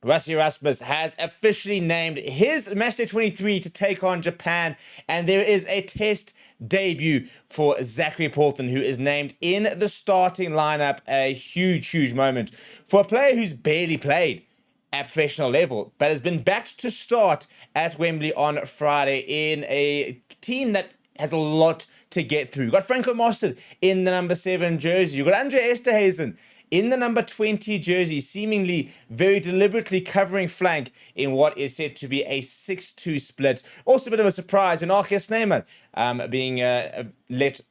Rassie Erasmus has officially named his matchday 23 to take on Japan, and there is a test debut for Zachary Porthen, who is named in the starting lineup. A huge moment for a player who's barely played at professional level, but has been backed to start at Wembley on Friday in a team that has a lot to get through. You've got Franco Mostert in the number 7 jersey. You've got Andre Esterhuizen in the number 20 jersey, seemingly very deliberately covering flank in what is said to be a 6-2 split. Also a bit of a surprise in Urayasu Snyman being let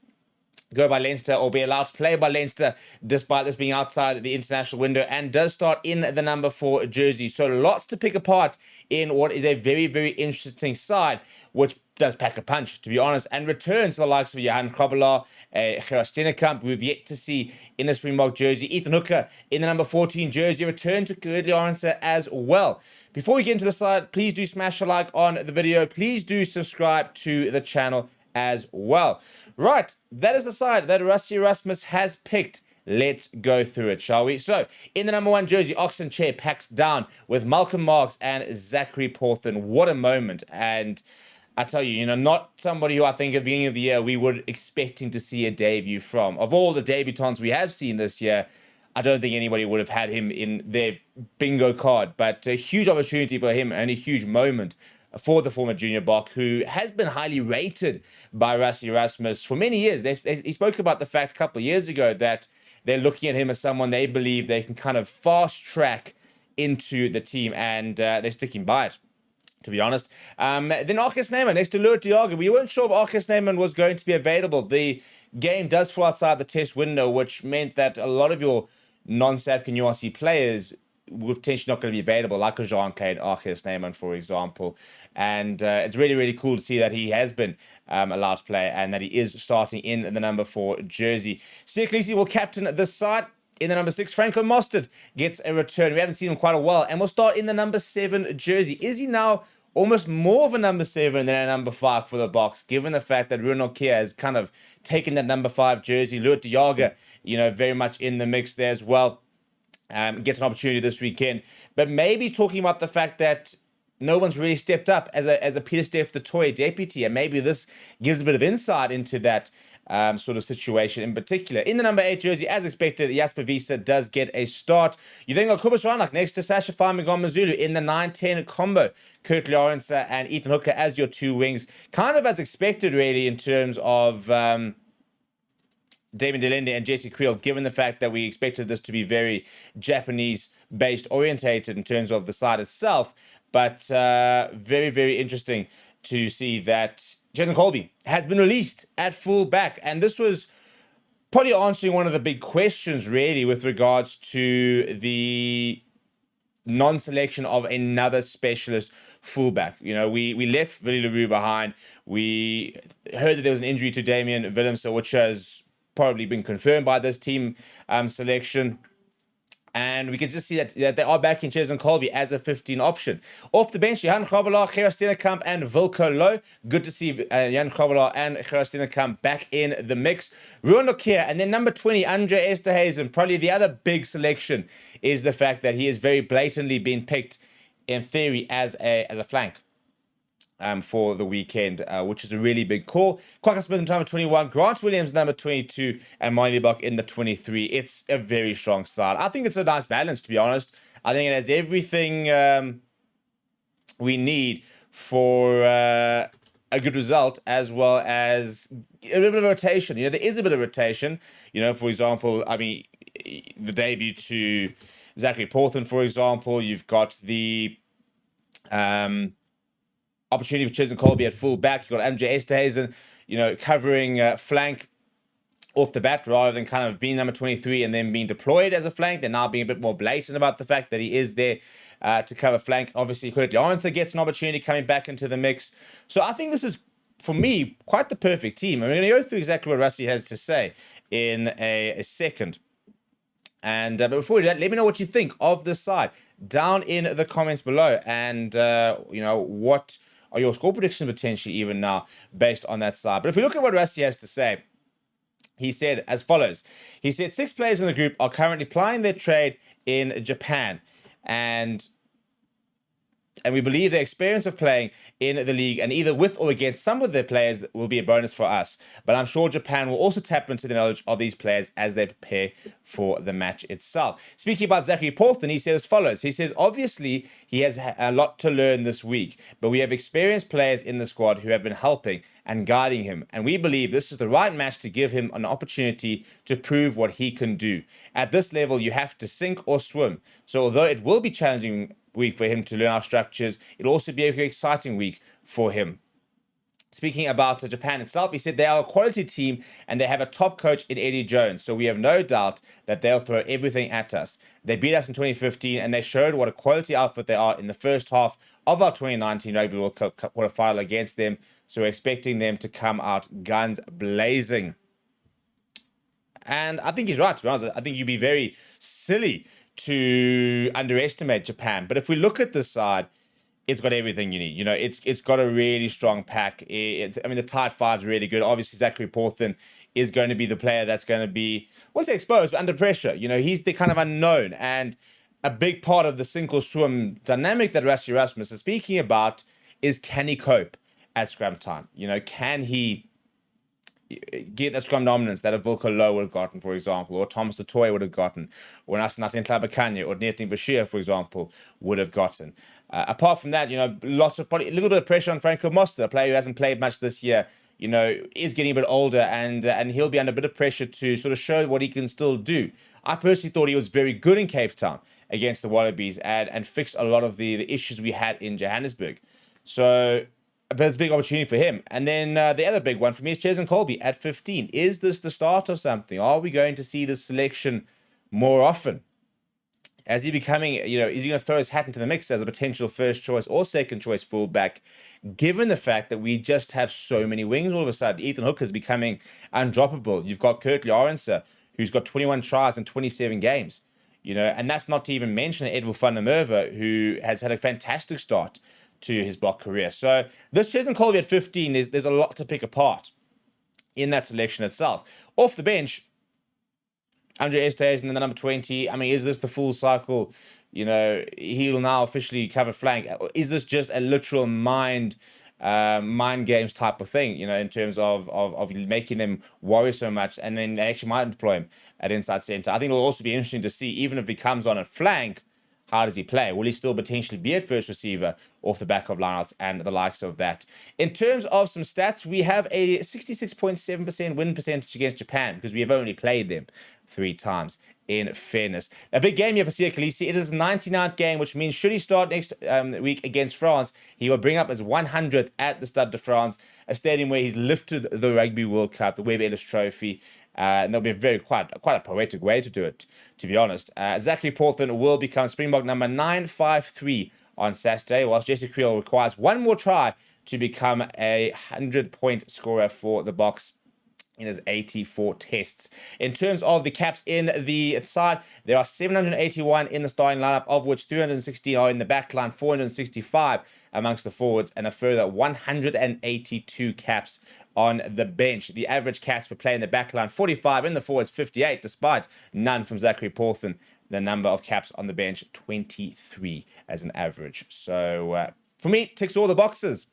go by Leinster or be allowed to play by Leinster despite this being outside the international window, and does start in the number 4 jersey. So lots to pick apart in what is a very interesting side, which does pack a punch, to be honest, and returns to the likes of Johan Krobelaar, Gerard Steenekamp, we've yet to see in the Springbok jersey. Ethan Hooker in the number 14 jersey, return to Kurt-Lee Arendse as well. Before we get into the side, please do smash a like on the video. Please do subscribe to the channel as well. Right, that is the side that Rassie Erasmus has picked. Let's go through it, shall we? So, in the number 1 jersey, Oxen Chair packs down with Malcolm Marx and Zachary Porthen. What a moment. And I tell you, not somebody who I think at the beginning of the year we were expecting to see a debut from. Of all the debutants we have seen this year, I don't think anybody would have had him in their bingo card. But a huge opportunity for him and a huge moment for the former Junior Bok, who has been highly rated by Rassie Erasmus for many years. He spoke about the fact a couple of years ago that they're looking at him as someone they believe they can kind of fast track into the team, and they're sticking by it, to be honest. Then Urayasu Snyman next to Louis Diago. We weren't sure if Urayasu Snyman was going to be available. The game does fall outside the test window, which meant that a lot of your non-South African URC players were potentially not going to be available, like a Jean-Claude Urayasu Snyman, for example. And it's really cool to see that he has been allowed to play and that he is starting in the number 4 jersey. Siya Kolisi will captain this side. In the number 6, Franco Mostert gets a return. We haven't seen him quite a while, and we'll start in the number 7 jersey. Is he now almost more of a number 7 than a number 5 for the Boks, given the fact that Runo Kia has kind of taken that number 5 jersey? Louis Diago, very much in the mix there as well. Gets an opportunity this weekend, but maybe talking about the fact that no one's really stepped up as a Peter Steff the Toy deputy, and maybe this gives a bit of insight into that sort of situation in particular. In the number 8 jersey, as expected, Jasper Wiese does get a start. You then got Cobus Reinach next to Sacha Feinberg-Mngomezulu in the 9-10 combo. Kurt-Lee Arendse and Ethan Hooker as your 2 wings, kind of as expected really in terms of Damian de Allende and Jesse Kriel, given the fact that we expected this to be very Japanese-based orientated in terms of the side itself. But very interesting to see that Cheslin Kolbe has been released at full back. And this was probably answering one of the big questions, really, with regards to the non-selection of another specialist fullback. We left Willie Leroux behind. We heard that there was an injury to Damian Willemse, which has probably been confirmed by this team selection. And we can just see that they are backing Cheslin Kolbe as a 15 option. Off the bench, Johan Krobelaar, Gerard Steenekamp, and Wilco Louw. Good to see Johan Krobelaar and Gerard Steenekamp back in the mix. Runo Kia, and then number 20, Andre Esterhuizen. Probably the other big selection is the fact that he has very blatantly been picked, in theory, as a flank for the weekend, which is a really big call. Kwagga Smith in number 21, Grant Williams number 22, and Miley Buck in the 23. It's a very strong side. I think it's a nice balance, to be honest. I think it has everything we need for a good result, as well as a bit of rotation. There is a bit of rotation. For example, the debut to Zachary Porthen, for example. You've got the opportunity for Cheslin Kolbe at full back. You've got Andre Esterhuizen, covering flank off the bat rather than kind of being number 23 and then being deployed as a flank. They're now being a bit more blatant about the fact that he is there to cover flank. Obviously, Kurt-Lee Arendse gets an opportunity coming back into the mix. So I think this is, for me, quite the perfect team. And we're going to go through exactly what Rassie has to say in a second. And but before we do that, let me know what you think of this side down in the comments below. And, what are your score predictions potentially even now based on that side? But if we look at what Rassie has to say, he said as follows. He said 6 players in the group are currently plying their trade in Japan. And And we believe the experience of playing in the league and either with or against some of their players will be a bonus for us. But I'm sure Japan will also tap into the knowledge of these players as they prepare for the match itself. Speaking about Zachary Porthen, he says as follows. He says, obviously, he has a lot to learn this week, but we have experienced players in the squad who have been helping and guiding him. And we believe this is the right match to give him an opportunity to prove what he can do. At this level, you have to sink or swim. So although it will be challenging week for him to learn our structures, it'll also be a very exciting week for him. Speaking about Japan itself, he said they are a quality team and they have a top coach in Eddie Jones. So we have no doubt that they'll throw everything at us. They beat us in 2015 and they showed what a quality outfit they are in the first half of our 2019 Rugby World Cup quarterfinal against them. So we're expecting them to come out guns blazing. And I think he's right, to be honest. I think you'd be very silly to underestimate Japan. But if we look at this side, it's got everything you need. You know, it's got a really strong pack. The tight five's really good. Obviously, Zachary Porthen is going to be the player that's going to be, I won't say exposed, but under pressure. You know, he's the kind of unknown. And a big part of the sink or swim dynamic that Rassie Erasmus is speaking about is, can he cope at scrum time? You know, can he get that scrum dominance that a Volker Low would have gotten, for example, or Thomas du Toit would have gotten, or Nasin Tlabakanya or Netin Bashir, for example, would have gotten. Apart from that, you know, probably a little bit of pressure on Franco Mostert, a player who hasn't played much this year, you know, is getting a bit older, and he'll be under a bit of pressure to sort of show what he can still do. I personally thought he was very good in Cape Town against the Wallabies and fixed a lot of the issues we had in Johannesburg. So but it's a big opportunity for him. And then the other big one for me is Cheslin Kolbe at 15. Is this the start of something? Are we going to see this selection more often? Is he becoming, you know, is he going to throw his hat into the mix as a potential first choice or second choice fullback, given the fact that we just have so many wings all of a sudden? Ethan Hooker is becoming undroppable. You've got Kurt-Lee Arendse, who's got 21 tries in 27 games. You know, and that's not to even mention Edwin van der Merwe, who has had a fantastic start to his block career. So this Cheslin Kolbe at 15 there's a lot to pick apart in that selection itself. Off the bench, Andre Estes in the number 20. I mean, is this the full cycle? You know, he'll now officially cover flank. Is this just a literal mind games type of thing, you know, in terms of making them worry so much, and then they actually might deploy him at inside center? I think it'll also be interesting to see, even if he comes on at flank, how does he play? Will he still potentially be at first receiver off the back of lineouts and the likes of that? In terms of some stats, we have a 66.7% win percentage against Japan because we have only played them 3 times, in fairness. A big game here for Siya Kolisi. It is the 99th game, which means should he start next week against France, he will bring up his 100th at the Stade de France, a stadium where he's lifted the Rugby World Cup, the Webb Ellis Trophy. And that'll be quite a poetic way to do it, to be honest. Zachary Porthen will become Springbok number 953 on Saturday, whilst Jesse Kriel requires one more try to become a 100-point scorer for the Boks in his 84 tests. In terms of the caps in the side, there are 781 in the starting lineup, of which 316 are in the back line, 465 amongst the forwards, and a further 182 caps on the bench. The average caps per play in the back line, 45, in the forwards, 58, despite none from Zachary Porthen. The number of caps on the bench, 23 as an average. So for me, ticks all the boxes.